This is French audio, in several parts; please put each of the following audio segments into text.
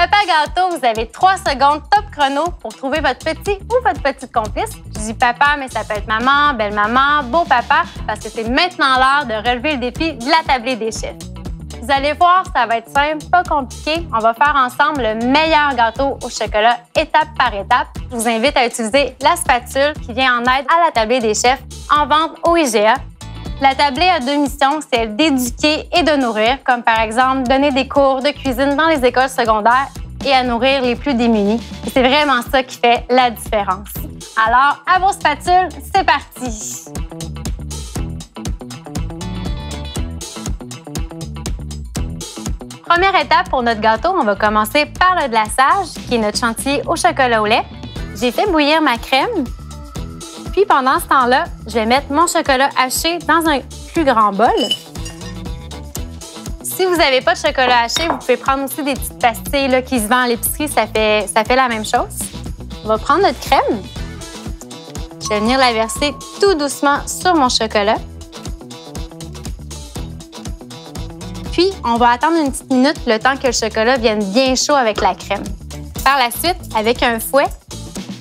Papa Gâteau, vous avez 3 secondes top chrono pour trouver votre petit ou votre petite complice. Je dis papa, mais ça peut être maman, belle-maman, beau-papa, parce que c'est maintenant l'heure de relever le défi de la tablée des chefs. Vous allez voir, ça va être simple, pas compliqué. On va faire ensemble le meilleur gâteau au chocolat étape par étape. Je vous invite à utiliser la spatule qui vient en aide à la tablée des chefs en vente au IGA. La tablée a 2 missions, c'est celle d'éduquer et de nourrir, comme par exemple donner des cours de cuisine dans les écoles secondaires et à nourrir les plus démunis. Et c'est vraiment ça qui fait la différence. Alors, à vos spatules, c'est parti! Première étape pour notre gâteau, on va commencer par le glaçage, qui est notre chantilly au chocolat au lait. J'ai fait bouillir ma crème. Puis pendant ce temps-là, je vais mettre mon chocolat haché dans un plus grand bol. Si vous n'avez pas de chocolat haché, vous pouvez prendre aussi des petites pastilles là, qui se vendent à l'épicerie, ça fait la même chose. On va prendre notre crème. Je vais venir la verser tout doucement sur mon chocolat. Puis, on va attendre une petite minute le temps que le chocolat vienne bien chaud avec la crème. Par la suite, avec un fouet,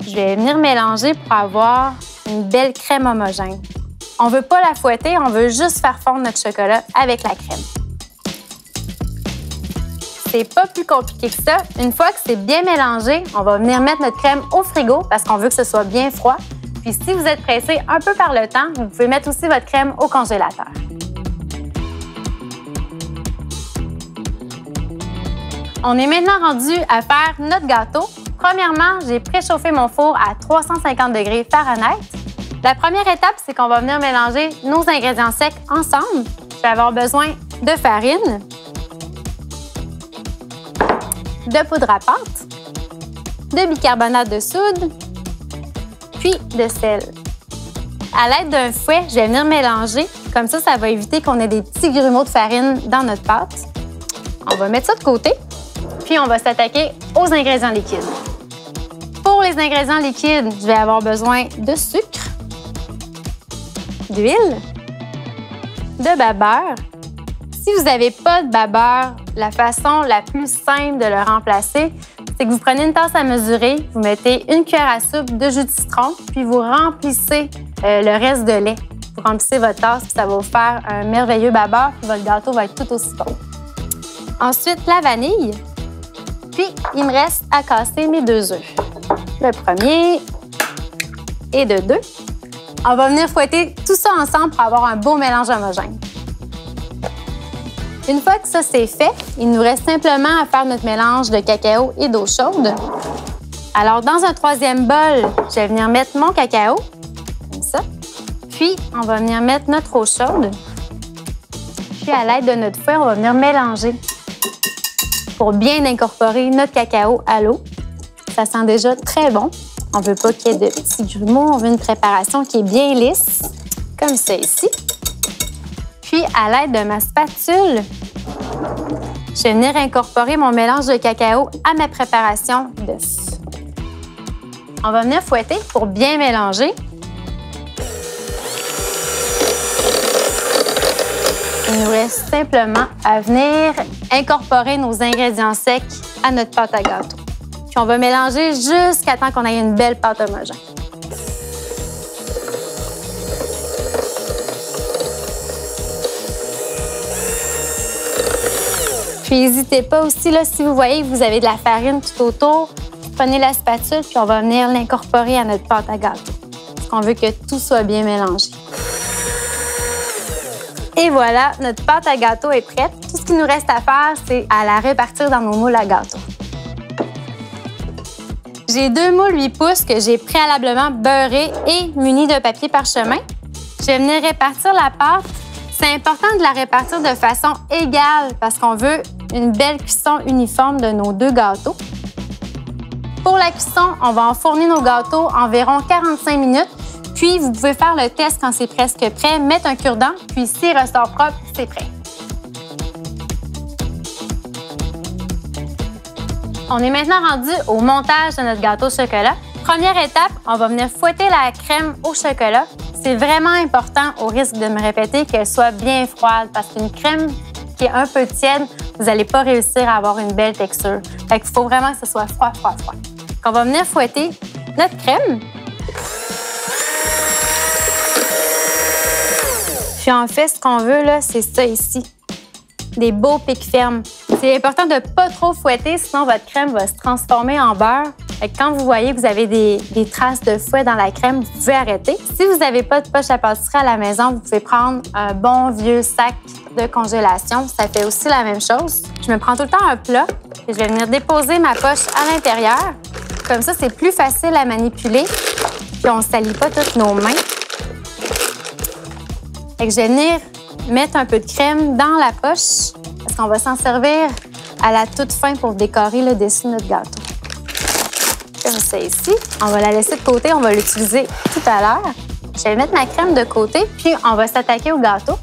je vais venir mélanger pour avoir une belle crème homogène. On ne veut pas la fouetter, on veut juste faire fondre notre chocolat avec la crème. C'est pas plus compliqué que ça. Une fois que c'est bien mélangé, on va venir mettre notre crème au frigo parce qu'on veut que ce soit bien froid. Puis si vous êtes pressé un peu par le temps, vous pouvez mettre aussi votre crème au congélateur. On est maintenant rendu à faire notre gâteau. Premièrement, j'ai préchauffé mon four à 350 degrés Fahrenheit. La première étape, c'est qu'on va venir mélanger nos ingrédients secs ensemble. Je vais avoir besoin de farine, de poudre à pâte, de bicarbonate de soude, puis de sel. À l'aide d'un fouet, je vais venir mélanger. Comme ça, ça va éviter qu'on ait des petits grumeaux de farine dans notre pâte. On va mettre ça de côté. Puis, on va s'attaquer aux ingrédients liquides. Pour les ingrédients liquides, je vais avoir besoin de sucre, d'huile, de babeur. Si vous n'avez pas de babeur, la façon la plus simple de le remplacer, c'est que vous prenez une tasse à mesurer, vous mettez une cuillère à soupe de jus de citron, puis vous remplissez le reste de lait. Vous remplissez votre tasse, puis ça va vous faire un merveilleux babeur, puis votre gâteau va être tout aussi bon. Ensuite, la vanille. Puis, il me reste à casser mes 2 œufs. Le premier et de 2. On va venir fouetter tout ça ensemble pour avoir un beau mélange homogène. Une fois que ça c'est fait, il nous reste simplement à faire notre mélange de cacao et d'eau chaude. Alors, dans un troisième bol, je vais venir mettre mon cacao, comme ça. Puis, on va venir mettre notre eau chaude. Puis, à l'aide de notre fouet, on va venir mélanger pour bien incorporer notre cacao à l'eau. Ça sent déjà très bon. On ne veut pas qu'il y ait de petits grumeaux. On veut une préparation qui est bien lisse, comme ça ici. Puis, à l'aide de ma spatule, je vais venir incorporer mon mélange de cacao à ma préparation d'œufs. On va venir fouetter pour bien mélanger. Il nous reste simplement à venir incorporer nos ingrédients secs à notre pâte à gâteau. Puis on va mélanger jusqu'à temps qu'on ait une belle pâte homogène. Puis n'hésitez pas aussi, là, si vous voyez que vous avez de la farine tout autour, prenez la spatule puis on va venir l'incorporer à notre pâte à gâteau. Parce qu'on veut que tout soit bien mélangé. Et voilà, notre pâte à gâteau est prête. Tout ce qu'il nous reste à faire, c'est à la répartir dans nos moules à gâteau. J'ai 2 moules 8 pouces que j'ai préalablement beurrés et munis de papier parchemin. Je vais venir répartir la pâte. C'est important de la répartir de façon égale parce qu'on veut une belle cuisson uniforme de nos 2 gâteaux. Pour la cuisson, on va enfourner nos gâteaux environ 45 minutes. Puis, vous pouvez faire le test quand c'est presque prêt, mettre un cure-dent, puis s'il ressort propre, c'est prêt. On est maintenant rendu au montage de notre gâteau au chocolat. Première étape, on va venir fouetter la crème au chocolat. C'est vraiment important, au risque de me répéter, qu'elle soit bien froide parce qu'une crème qui est un peu tiède, vous n'allez pas réussir à avoir une belle texture. Fait qu'il faut vraiment que ce soit froid, froid, froid. On va venir fouetter notre crème. Puis en fait, ce qu'on veut, là, c'est ça ici. Des beaux pics fermes. C'est important de ne pas trop fouetter, sinon votre crème va se transformer en beurre. Fait que quand vous voyez que vous avez des traces de fouet dans la crème, vous pouvez arrêter. Si vous n'avez pas de poche à pâtisserie à la maison, vous pouvez prendre un bon vieux sac de congélation. Ça fait aussi la même chose. Je me prends tout le temps un plat et je vais venir déposer ma poche à l'intérieur. Comme ça, c'est plus facile à manipuler. Puis on ne salit pas toutes nos mains. Fait que je vais venir mettre un peu de crème dans la poche parce qu'on va s'en servir à la toute fin pour décorer le dessus de notre gâteau. Comme ça ici. On va la laisser de côté, on va l'utiliser tout à l'heure. Je vais mettre ma crème de côté, puis on va s'attaquer au gâteau.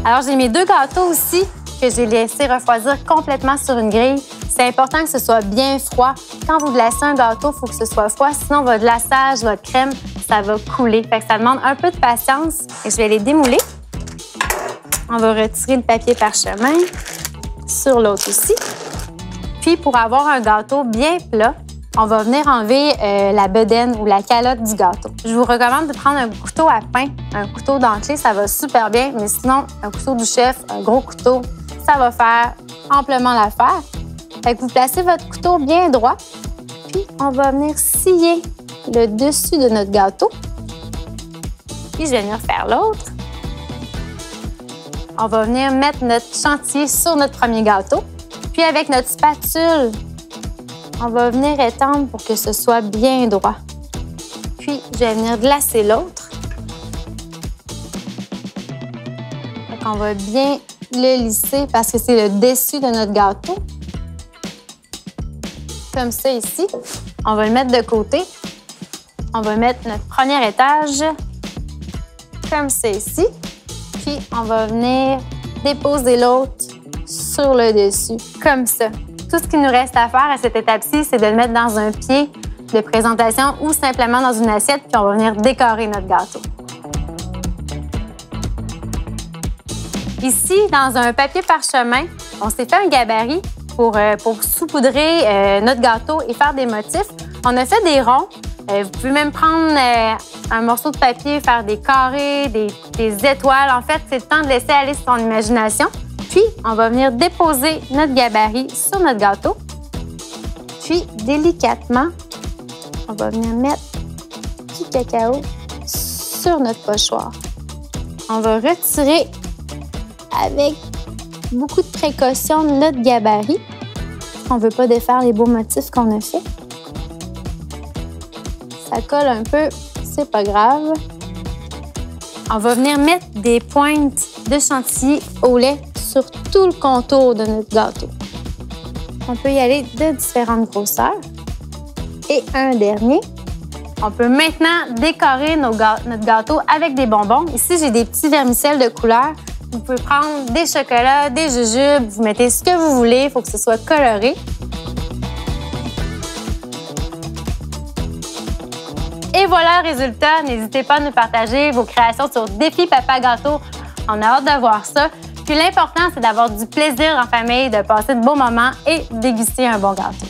Alors, j'ai mes deux gâteaux aussi que j'ai laissés refroidir complètement sur une grille. C'est important que ce soit bien froid. Quand vous glacez un gâteau, il faut que ce soit froid, sinon votre glaçage, votre crème, ça va couler. Fait que ça demande un peu de patience. Et je vais les démouler. On va retirer le papier parchemin sur l'autre aussi. Puis, pour avoir un gâteau bien plat, on va venir enlever la bedaine ou la calotte du gâteau. Je vous recommande de prendre un couteau à pain, un couteau d'enclume, ça va super bien, mais sinon, un couteau du chef, un gros couteau, ça va faire amplement l'affaire. Fait que vous placez votre couteau bien droit, puis on va venir scier le dessus de notre gâteau. Puis, je vais venir faire l'autre. On va venir mettre notre chantilly sur notre premier gâteau. Puis avec notre spatule, on va venir étendre pour que ce soit bien droit. Puis, je vais venir glacer l'autre. On va bien le lisser parce que c'est le dessus de notre gâteau. Comme ça ici. On va le mettre de côté. On va mettre notre premier étage comme ça ici. Puis, on va venir déposer l'autre sur le dessus, comme ça. Tout ce qu'il nous reste à faire à cette étape-ci, c'est de le mettre dans un pied de présentation ou simplement dans une assiette, puis on va venir décorer notre gâteau. Ici, dans un papier parchemin, on s'est fait un gabarit pour saupoudrer notre gâteau et faire des motifs. On a fait des ronds. Vous pouvez même prendre un morceau de papier, faire des carrés, des étoiles. En fait, c'est le temps de laisser aller son imagination. Puis, on va venir déposer notre gabarit sur notre gâteau. Puis, délicatement, on va venir mettre du cacao sur notre pochoir. On va retirer avec beaucoup de précaution notre gabarit. On ne veut pas défaire les beaux motifs qu'on a faits. Ça colle un peu, c'est pas grave. On va venir mettre des pointes de chantilly au lait sur tout le contour de notre gâteau. On peut y aller de différentes grosseurs. Et un dernier. On peut maintenant décorer notre gâteau avec des bonbons. Ici, j'ai des petits vermicelles de couleur. Vous pouvez prendre des chocolats, des jujubes, vous mettez ce que vous voulez, il faut que ce soit coloré. Et voilà le résultat. N'hésitez pas à nous partager vos créations sur Défi Papa Gâteau. On a hâte de voir ça. Puis l'important, c'est d'avoir du plaisir en famille, de passer de beaux moments et déguster un bon gâteau.